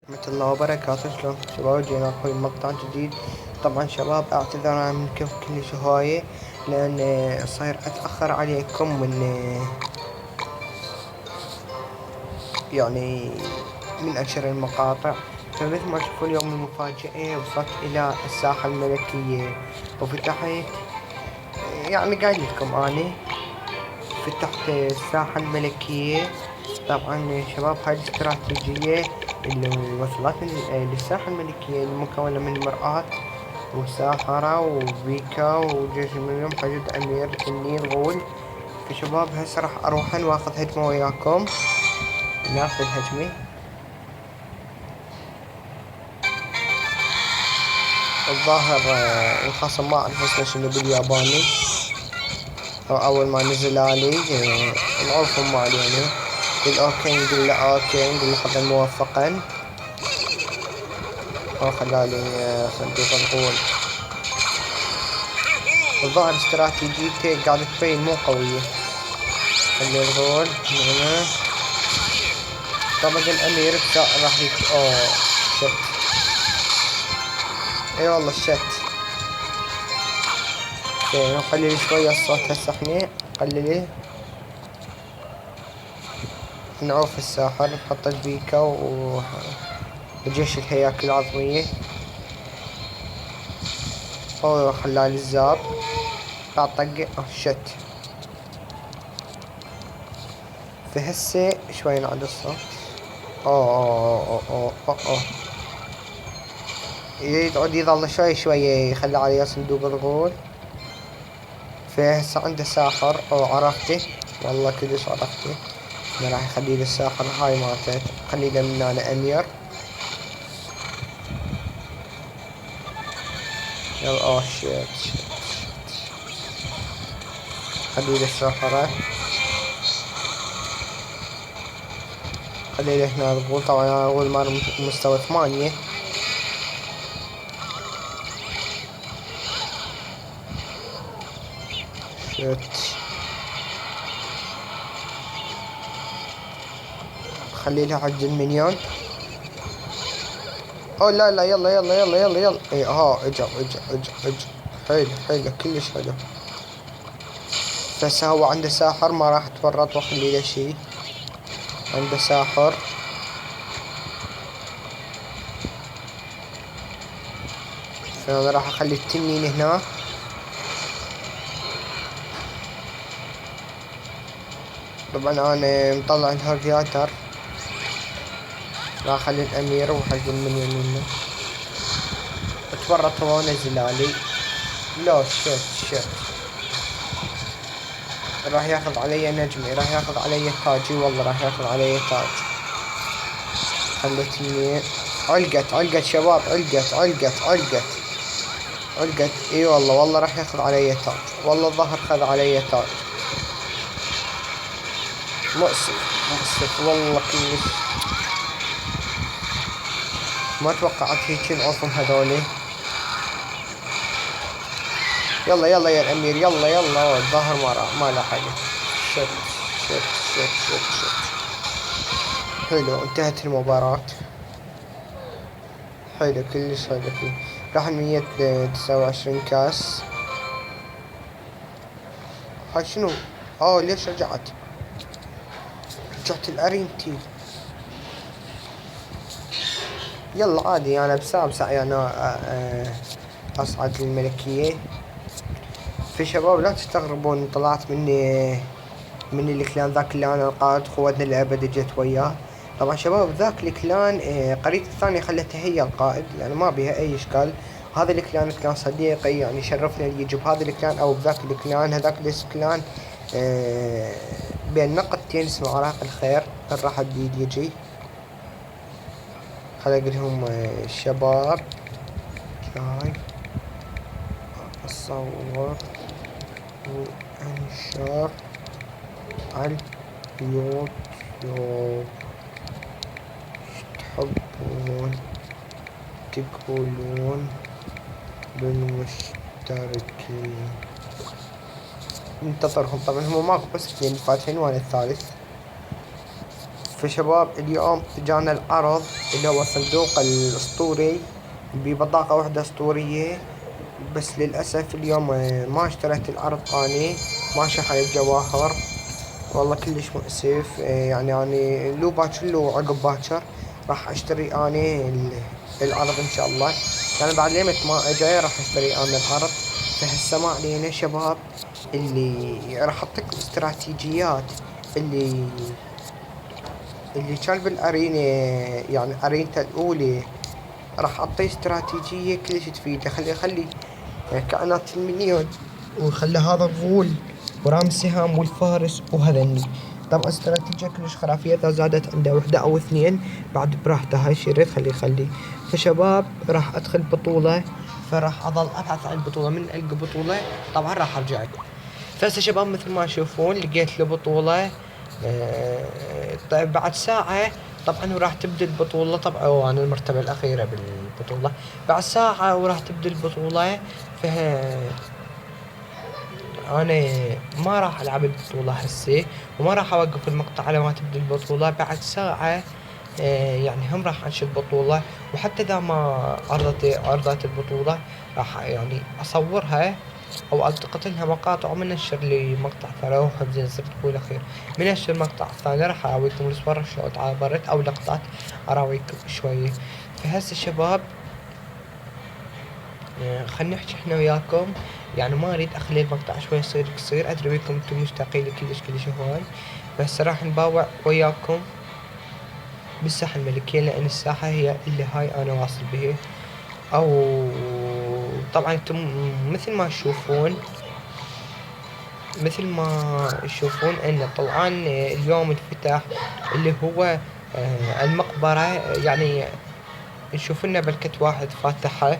ورحمة الله وبركاته. شلون شباب؟ جينا أخوي مقطع جديد. طبعا شباب اعتذر منكم كلش هواية لأن صاير أتأخر عليكم يعني من أنشر المقاطع. فمثل ما تشوفون اليوم المفاجأة، وصلت إلى الساحة الملكية وفتحت، يعني قايل لكم أنا فتحت الساحة الملكية. طبعا شباب هاي الاستراتيجية اللي وصلتني للساحة الملكية المكونة من مرآة وساحرة وبيكا وجيش المليون حشد أمير تنين غول. فشباب هسه راح أروح واخذ هجمة وياكم، ناخذ هجمة. الظاهر الخصم ما أعرف اسمه شنو بالياباني، أو أول ما نزل علي نعرفهم ما علينا. قل أوكي، نقول له أوكي، نقول له خذ موفقا. خلالي صندوق الغول. الظاهر استراتيجيته قاعدة تبين مو قوية. خلي الغول هنا. طبعا الأمير راح أوه شت. اي والله شت. نقلل شوية الصوت هسه احنا، قلليه. نعوف الساحر، نحط البيكا وجيش الهياكل العظمية. اوه خلالي الزاب قاعد طق. شت. فهسه شوي نعد الصوت. اوه يقعد يظل شوي شوي يخلي عليه صندوق الغول. فهسه عنده ساحر، او عرفته والله كلش عرفته. راح يخلي لي الساحر هاي مالته، خلي له من هنا امير. يلا شت. خلي له الساحرة، خلي له هنا الغول. طبعا الغول مال مستوى 8. شت. خلي له حج المليون. اوه لا يلا اي اجا. حلو كلش حلو. بس هو عنده ساحر، ما راح اتورط واخلي له شي. عنده ساحر. فانا راح اخلي التنين هنا. طبعا انا مطلع الهرياتر. راح اخلي الامير وحجم من يمينه. اتورط هو ونزل علي. لا شت. راح ياخذ علي نجمي، راح ياخذ علي تاجي، والله راح ياخذ علي تاج. خلتني علقت شباب، علقت. اي والله راح ياخذ علي تاج، والله الظهر خذ علي تاج. مؤسف والله كلش. ما توقعت هيك نعوفهم هذولي. يلا يا الامير، يلا الظهر ما لحق. شت. حلو، انتهت المباراة. حلو كلش حلو. راح 129 كاس. هاي شنو؟ ليش رجعت الارينتي؟ يلا عادي، انا بسابسع يعني اصعد للملكية. في شباب لا تستغربون طلعت من الكلان ذاك اللي انا القائد خوتنا الابد جيت وياه. طبعا شباب ذاك الكلان قريتي الثانية خلتها هي القائد، يعني ما بيها اي اشكال. هذا الكلان كان صديقي، يعني شرفنا اللي يجي بهذا الكلان او بذاك الكلان. هذاك الكلان بين نقطتين اسمه عراق الخير. راح بيد يجي. خلق لهم الشباب جاي اصور وانشر على اليوتيوب. تحبون تقولون بالمشتركين. ننتظرهم. طبعا هم ماكو بس اثنين فاتحين وانا الثالث. فشباب اليوم جانا العرض اللي هو صندوق الاسطوري ببطاقة واحدة اسطورية. بس للأسف اليوم ما اشتريت العرض اني، ما شحن الجواهر. والله كلش مؤسف. يعني لو باكر لو عقب باكر راح اشتري اني العرض ان شاء الله. يعني بعد ليمت ما اجاي راح اشتري انا العرض. فهسه ما علينا شباب، اللي راح اعطيكم استراتيجيات اللي كان بالارينة، يعني ارينته الاولى راح اعطيه استراتيجية كلش تفيده. خلي كائنات المليون، وخلى هذا الغول ورام السهام والفارس وهذا. طبعا استراتيجية كلش خرافية. اذا زادت عنده وحدة او اثنين بعد براحته، هاي شريط خلي. فشباب راح ادخل بطولة، فراح اظل ابحث عن البطولة. من القى بطولة طبعا راح ارجع. فهسه شباب مثل ما تشوفون لقيت له بطولة. طيب بعد ساعة طبعا وراح تبدأ البطولة. طبعا انا المرتبة الاخيرة بالبطولة. بعد ساعة وراح تبدأ البطولة. انا ما راح العب البطولة هسه، وما راح اوقف المقطع على ما تبدأ البطولة. بعد ساعة يعني هم راح انشر البطولة. وحتى اذا ما عرضت البطولة راح يعني اصورها او التقط لها مقاطع ومن نشر لي مقطع ثاني. وحب زين صرت اقول اخير من نشر مقطع ثاني راح اراويكم الصور شلون تعبرت او لقطات اراويكم شوية. فهسه الشباب خلينا نحكي احنا وياكم. يعني ما اريد اخلي المقطع شوي يصير قصير، ادري بيكم انتم مشتاقين لي كلش هواي. بس راح نباوع وياكم بالساحة الملكية، لان الساحة هي اللي هاي انا واصل بها. او طبعا انتم مثل ما تشوفون ان طلعان اليوم انفتح اللي هو المقبرة. يعني نشوف لنا بلكت واحد فاتحة.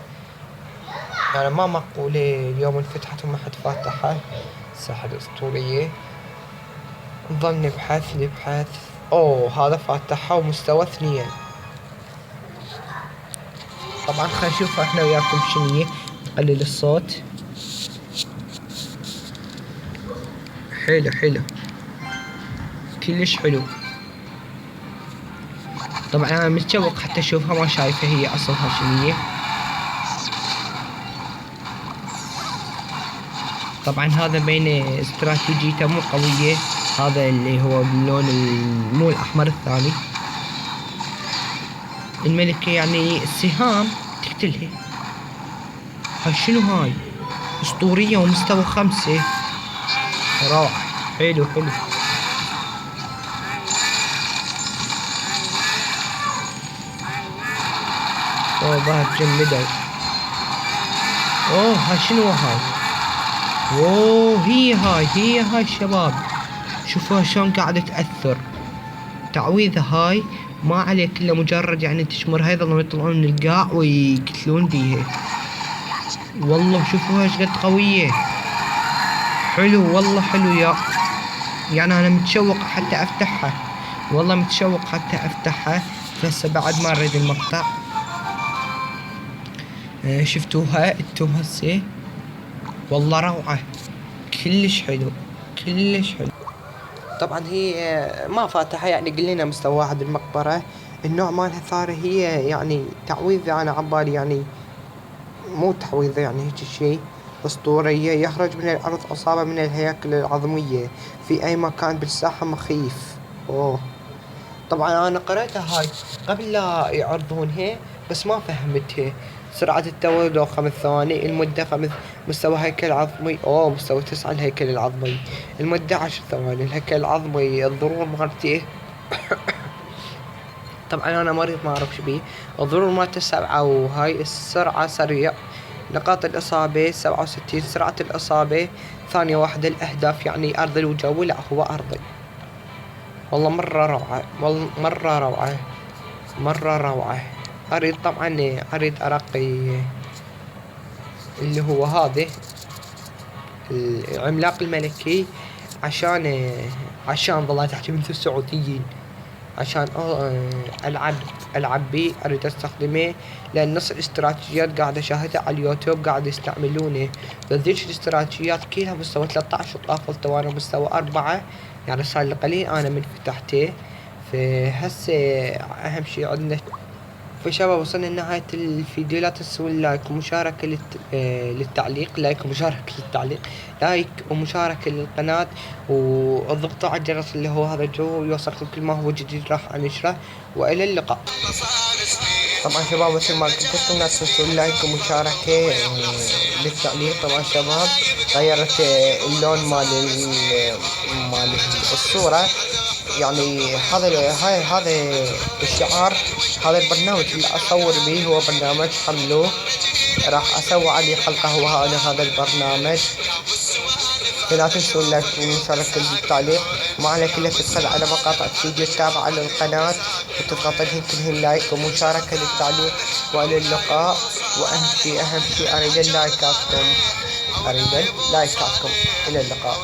يعني ما معقولة اليوم انفتحت وما حد فاتحة الساحة الأسطورية. نظل نبحث. اوه هذا فاتحة ومستوى 2. طبعا خلينا نشوف احنا وياكم شنية. نقلل الصوت. حلو كلش حلو. طبعا انا متشوق حتى اشوفها، ما شايفة هي اصلها شنية. طبعا هذا بين استراتيجيته مو قوية. هذا اللي هو باللون مو الاحمر الثاني. الملكة يعني السهام تقتلها. هاي شنو هاي؟ اسطورية ومستوى 5. روعة. حلو. ظهر جمدوا. هاي شنو هاي؟ هي هاي الشباب، شوفوها شلون قاعدة تأثر. تعويذة هاي ما عليك الا مجرد يعني تشمرها يظلون يطلعون من القاع ويقتلون بيها. والله شوفوها ايش قد قوية. حلو والله حلو. يعني انا متشوق حتى افتحها. والله متشوق حتى افتحها. بس بعد ما اريد المقطع. شفتوها انتم هسه؟ والله روعة. كلش حلو. طبعا هي ما فاتحة، يعني قلنا مستوى 1 المقبرة. النوع مالها ثاري. هي يعني تعويذة انا عبالي يعني مو تعويذة، يعني هيك شيء اسطورية. يخرج من الارض عصابة من الهياكل العظمية في اي مكان بالساحة مخيف. طبعا انا قريتها هاي قبل لا يعرضونها بس ما فهمتها. سرعة التولد 5 ثواني. المدة 5. مستوى هيكل عظمي. مستوى 9 الهيكل العظمي. المدة 10 ثواني. الهيكل العظمي الضرور مالته طبعا انا مريض ما اعرف شو بيه. الضرور مالته 7 وهاي السرعة سريع. نقاط الإصابة 67. سرعة الإصابة 1 ثانية. الأهداف يعني أرضي وجوي. لا هو أرضي. والله مرة روعة. أريد طبعا أرقي اللي هو هذا العملاق الملكي عشان ظليت أحكي مثل السعوديين. عشان ألعب بيه. أريد أستخدمه لأن نص الاستراتيجيات قاعد أشاهدها على اليوتيوب قاعد يستعملونه. ذيك الاستراتيجيات كلها مستوى 13 وطافلت وانا مستوى 4. يعني صار لي قليل انا من فتحته. فهسه اهم شي عندنا. فشباب وصلنا لنهاية الفيديو، لا تنسوا اللايك ومشاركة للتعليق، لايك ومشاركة للتعليق، لايك ومشاركة للقناة، واضغطوا على الجرس اللي هو هذا الجو يوصلكم كل ما هو جديد راح انشره. والى اللقاء. طبعا شباب مثل ما قلت لكم لا تنسوا اللايك ومشاركة للتعليق. طبعا شباب غيرت اللون مال الصورة، يعني هذا الشعار. هذا البرنامج اللي اصور به هو برنامج حملوه، راح اسوي عليه حلقة هو هذا البرنامج. فلا تنسوا اللايك والمشاركة بالتعليق، وما عليك الا تدخل على مقاطع الفيديو التابعة للقناة وتضغط كلهم لايك ومشاركة للتعليق. والى اللقاء. واهم شي اريد اللايكاتكم. الى اللقاء.